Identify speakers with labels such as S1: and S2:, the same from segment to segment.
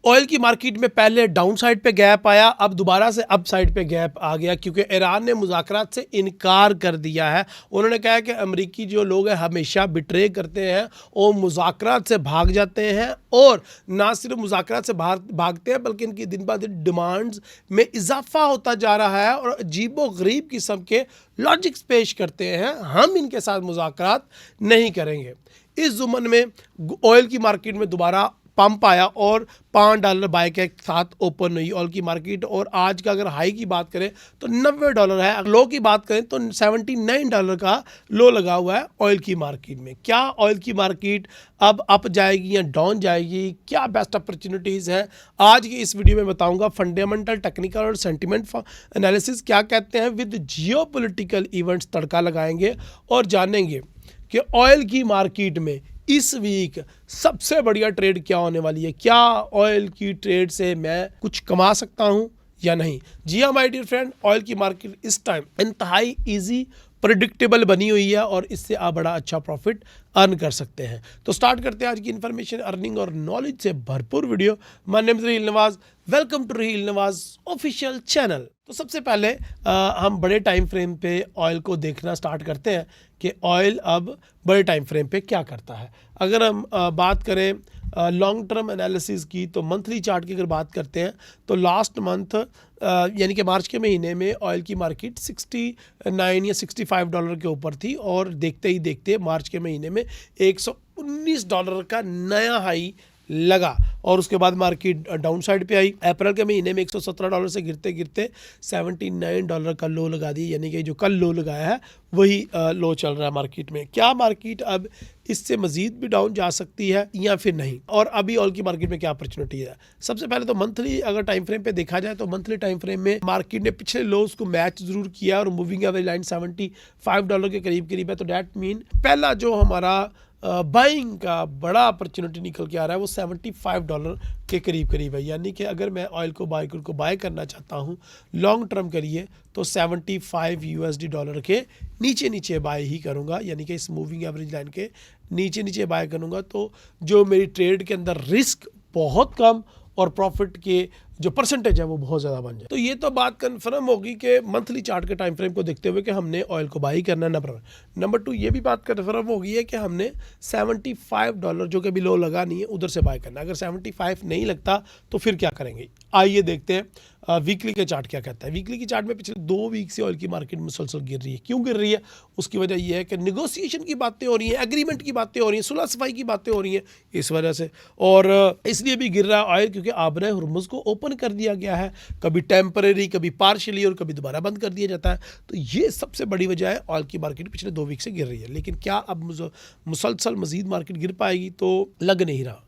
S1: Oil की market में पहले डाउन साइड पे गैप आया, अब दोबारा से अप साइड पे गैप आ गया क्योंकि ईरान ने मुज़ाकरात से इनकार कर दिया है। उन्होंने कहा कि अमेरिकी जो लोग हैं हमेशा बिट्रे करते हैं और मुज़ाकरात से भाग जाते हैं, और ना सिर्फ मुज़ाकरात से भागते हैं बल्कि इनकी दिन ब दिन डिमांड्स में इजाफा होता जा रहा है और अजीबो गरीब किस्म के लॉजिक्स पेश करते हैं। हम इनके साथ मुज़ाकरात नहीं करेंगे। इस जुमन में ऑयल की मार्केट में दोबारा पंप आया और $5 बाय के साथ ओपन हुई ऑयल की मार्केट। और आज का अगर हाई की बात करें तो $90 है, लो की बात करें तो $79 का लो लगा हुआ है ऑयल की मार्केट में। क्या ऑयल की मार्केट अब अप जाएगी या डाउन जाएगी, क्या बेस्ट अपॉर्चुनिटीज़ है, आज की इस वीडियो में बताऊंगा। फंडामेंटल, टेक्निकल और सेंटिमेंट एनालिसिस क्या कहते हैं, विद जियोपॉलिटिकल इवेंट्स तड़का लगाएंगे और जानेंगे कि ऑयल की मार्केट में इस वीक सबसे बढ़िया ट्रेड क्या होने वाली है। क्या ऑयल की ट्रेड से मैं कुछ कमा सकता हूं या नहीं। जी हाँ माय डियर फ्रेंड, ऑयल की मार्केट इस टाइम इंतहाई इजी, प्रेडिक्टेबल बनी हुई है और इससे आप बड़ा अच्छा प्रॉफिट अर्न कर सकते हैं। तो स्टार्ट करते हैं आज की इन्फॉर्मेशन, अर्निंग और नॉलेज से भरपूर video. My name is Raheel Nawaz, welcome to Raheel Nawaz official channel. तो सबसे पहले हम बड़े टाइम फ्रेम पे ऑयल को देखना स्टार्ट करते हैं कि ऑयल अब बड़े टाइम फ्रेम पे क्या करता है। अगर हम बात करें लॉन्ग टर्म एनालिसिस की तो मंथली चार्ट की अगर बात करते हैं तो लास्ट मंथ यानी कि मार्च के महीने में ऑयल की मार्केट 69 या $65 के ऊपर थी और देखते ही देखते मार्च के महीने में $119 का नया हाई लगा और उसके बाद मार्केट डाउन साइड पे आई। अप्रैल के महीने में $117 से गिरते गिरते $79 का लो लगा दी, यानी कि जो कल लो लगाया है वही लो चल रहा है मार्केट में। क्या मार्केट अब इससे मजीद भी डाउन जा सकती है या फिर नहीं, और अभी ऑयल की मार्केट में क्या अपॉर्चुनिटी है। सबसे पहले तो मंथली अगर टाइम फ्रेम पे देखा जाए तो मंथली टाइम फ्रेम में मार्केट ने पिछले लोस को मैच जरूर किया और मूविंग एवरेज लाइन $75 के करीब करीब है। तो डैट मीन पहला जो हमारा बाइंग का बड़ा अपॉर्चुनिटी निकल के आ रहा है वो $75 के करीब करीब है। यानी कि अगर मैं ऑयल को बाय करना चाहता हूँ लॉन्ग टर्म करिए तो $75 के नीचे नीचे बाय ही करूँगा, यानी कि इस मूविंग एवरेज लाइन के नीचे नीचे बाय करूँगा। तो जो मेरी ट्रेड के अंदर रिस्क बहुत कम और प्रॉफिट के जो परसेंटेज है वो बहुत ज़्यादा बन जाए। तो ये तो बात कंफर्म होगी कि मंथली चार्ट के टाइम फ्रेम को देखते हुए कि हमने ऑयल को बाई करना है। नंबर 2 ये भी बात कंफर्म होगी है कि हमने $75 जो कि अभी लो लगा नहीं है उधर से बाय करना। अगर 75 नहीं लगता तो फिर क्या करेंगे, आइए देखते हैं वीकली के चार्ट क्या कहता है। वीकली की चार्ट में पिछले 2 वीक से ऑयल की मार्केट मुसलसल गिर रही है। क्यों गिर रही है, उसकी वजह यह है कि नेगोशिएशन की बातें हो रही हैं, एग्रीमेंट की बातें हो रही हैं, सुलह सफाई की बातें हो रही हैं इस वजह से। और इसलिए भी गिर रहा है ऑयल क्योंकि आबरा हुर्मुज़ को ओपन कर दिया गया है, कभी टेम्परेरी, कभी पार्शियली और कभी दोबारा बंद कर दिया जाता है। तो ये सबसे बड़ी वजह है ऑयल की मार्केट पिछले 2 वीक से गिर रही है। लेकिन क्या अब मुसलसल मजीद मार्केट गिर पाएगी, तो लग नहीं रहा।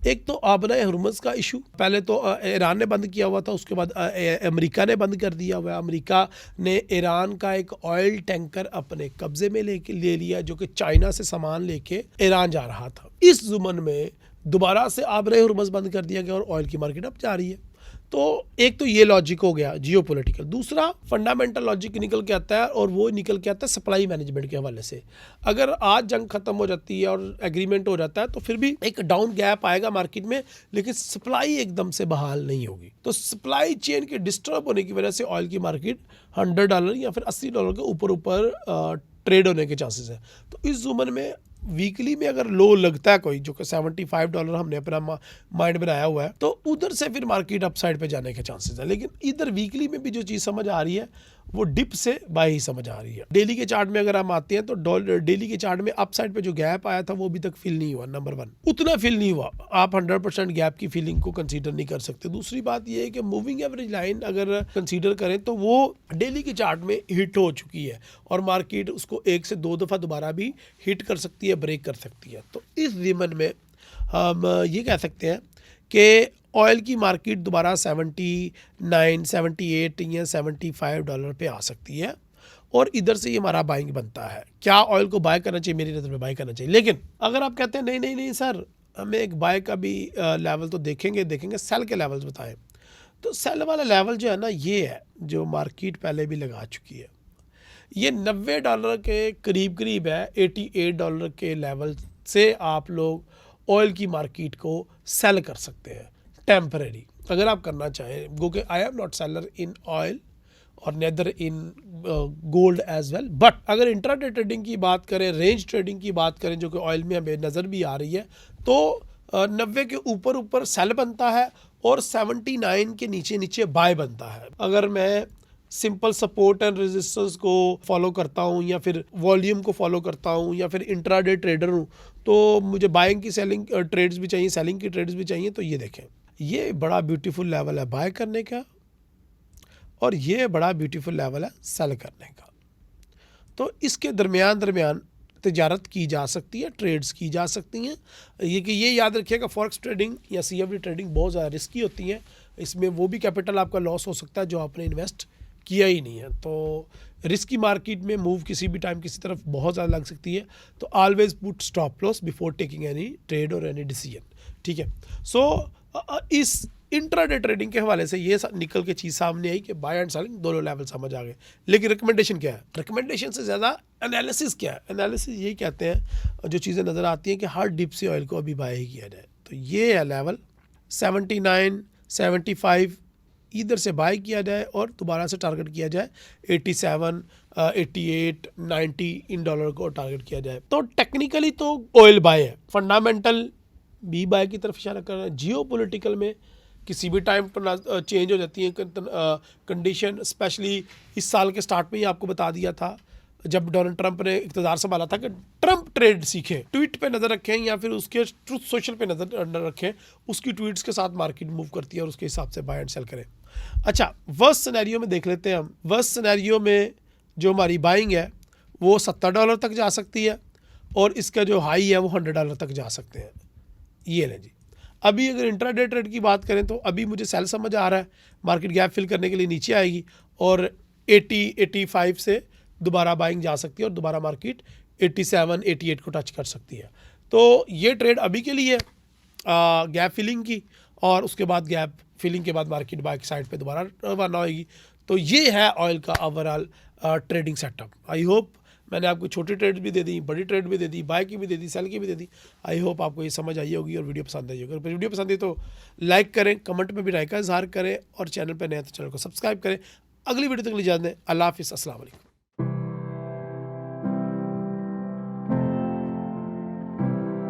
S1: एक तो आबरा हुर्मुज़ का इशू, पहले तो ईरान ने बंद किया हुआ था, उसके बाद अमेरिका ने बंद कर दिया हुआ है। अमेरिका ने ईरान का एक ऑयल टैंकर अपने कब्जे में ले लिया जो कि चाइना से सामान लेके ईरान जा रहा था। इस जुमन में दोबारा से आबरा हुर्मुज़ बंद कर दिया गया और ऑयल की मार्केट अब जा रही है। तो एक तो ये लॉजिक हो गया जियोपॉलिटिकल। दूसरा फंडामेंटल लॉजिक निकल के आता है और वो निकल के आता है सप्लाई मैनेजमेंट के हवाले से। अगर आज जंग खत्म हो जाती है और एग्रीमेंट हो जाता है तो फिर भी एक डाउन गैप आएगा मार्केट में, लेकिन सप्लाई एकदम से बहाल नहीं होगी। तो सप्लाई चेन के डिस्टर्ब होने की वजह से ऑयल की मार्केट $100 या फिर $80 के ऊपर ट्रेड होने के चांसेस है। तो इस जुमन में वीकली में अगर लो लगता है कोई जो कि $75 हमने अपना माइंड बनाया हुआ है, तो उधर से फिर मार्केट अपसाइड पे जाने के चांसेस है। लेकिन इधर वीकली में भी जो चीज़ समझ आ रही है वो डिप से बाय ही समझ आ रही है। डेली के चार्ट में अगर हम आते हैं तो डेली के चार्ट में अपसाइड पे जो गैप आया था वो अभी तक फिल नहीं हुआ। नंबर 1 उतना फिल नहीं हुआ, आप 100% गैप की फिलिंग को कंसीडर नहीं कर सकते। दूसरी बात ये है कि मूविंग एवरेज लाइन अगर कंसीडर करें तो वो डेली के चार्ट में हिट हो चुकी है और मार्केट उसको 1 से 2 दफ़ा दोबारा भी हिट कर सकती है, ब्रेक कर सकती है। तो इस रिमन में हम ये कह सकते हैं कि ऑयल की मार्केट दोबारा 79, 78 या $75 पे आ सकती है और इधर से ये हमारा बाइंग बनता है। क्या ऑयल को बाय करना चाहिए? मेरी नज़र में बाय करना चाहिए। लेकिन अगर आप कहते हैं नहीं नहीं नहीं सर, हमें एक बाय का भी लेवल तो देखेंगे सेल के लेवल्स बताएं, तो सेल वाला लेवल जो है ना ये है जो मार्केट पहले भी लगा चुकी है। ये $90 के करीब करीब है। $88 के लेवल से आप लोग ऑयल की मार्केट को सेल कर सकते हैं। टेम्परेरी अगर आप करना चाहें, क्योंकि I am not seller in oil और neither in gold as well, but अगर इंट्राडे ट्रेडिंग की बात करें, रेंज ट्रेडिंग की बात करें, जो कि ऑयल में हमें नज़र भी आ रही है, तो 90 के ऊपर ऊपर सेल बनता है और 79 के नीचे नीचे बाय बनता है। अगर मैं सिंपल सपोर्ट एंड रेजिस्टेंस को फॉलो करता हूँ या फिर वॉल्यूम को फॉलो करता हूँ या फिर इंट्राडे ट्रेडर हूँ, तो मुझे बाइंग की सेलिंग ट्रेड्स भी चाहिए, सेलिंग की ट्रेड्स भी चाहिए। तो ये देखें, ये बड़ा ब्यूटीफुल लेवल है बाय करने का और ये बड़ा ब्यूटीफुल लेवल है सेल करने का। तो इसके दरमियान तिजारत की जा सकती है, ट्रेड्स की जा सकती हैं। ये याद रखिएगा, फॉरेक्स ट्रेडिंग या CFD ट्रेडिंग बहुत ज़्यादा रिस्की होती है। इसमें वो भी कैपिटल आपका लॉस हो सकता है जो आपने इन्वेस्ट किया ही नहीं है। तो रिस्की मार्केट में मूव किसी भी टाइम किसी तरफ बहुत ज़्यादा लग सकती है। तो always put stop loss before taking any trade और एनी डिसीजन, ठीक है। सो इस इंट्राडे ट्रेडिंग के हवाले से ये निकल के चीज़ सामने आई कि बाय एंड सेलिंग दोनों लेवल समझ आ गए। लेकिन रिकमेंडेशन क्या है? रिकमेंडेशन से ज़्यादा एनालिसिस क्या है? एनालिसिस यही कहते हैं, जो चीज़ें नज़र आती हैं कि हर डिप से ऑयल को अभी बाय ही किया जाए। तो ये है लेवल 79, 75 इधर से बाय किया जाए और दोबारा से टारगेट किया जाए 87, 88, 90 इन डॉलर को टारगेट किया जाए। तो टेक्निकली तो ऑयल बाय है, फंडामेंटल भी बाय की तरफ इशारा कर रहा है। जियो पॉलिटिकल में किसी भी टाइम पर चेंज हो जाती है कंडीशन, स्पेशली इस साल के स्टार्ट में ही आपको बता दिया था जब डोनाल्ड ट्रंप ने इक़्तिदार संभाला था कि ट्रंप ट्रेड सीखें, ट्वीट पे नज़र रखें या फिर उसके ट्रुथ सोशल पे नज़र रखें, उसकी ट्वीट्स के साथ मार्केट मूव करती है और उसके हिसाब से बाय एंड सेल करें। अच्छा, वर्स्ट सिनेरियो में देख लेते हैं हम। वर्स्ट सिनेरियो में जो हमारी बाइंग है वो $70 तक जा सकती है और इसका जो हाई है वो $100 तक जा सकते हैं। ये लें जी। अभी अगर इंट्राडे ट्रेड की बात करें तो अभी मुझे सेल समझ आ रहा है, मार्केट गैप फिल करने के लिए नीचे आएगी और 80-85 से दोबारा बाइंग जा सकती है और दोबारा मार्केट 87-88 को टच कर सकती है। तो ये ट्रेड अभी के लिए गैप फिलिंग की, और उसके बाद गैप फिलिंग के बाद मार्केट बाय की साइड पे दोबारा रवाना होगी। तो ये है ऑयल का overall trading setup. I hope मैंने आपको छोटी ट्रेड भी दे दी, बड़ी ट्रेड भी दे दी, बाय की भी दे दी, सेल की भी दे दी। आई होप आपको ये समझ आई होगी और वीडियो पसंद आई होगी। अगर वीडियो पसंद आई तो लाइक करें, कमेंट में भी राय का इजहार करें और चैनल पर नए तो चैनल को सब्सक्राइब करें। अगली वीडियो तक ले जाते हैं। अल्लाह हाफिज़, अस्सलाम वालेकुम।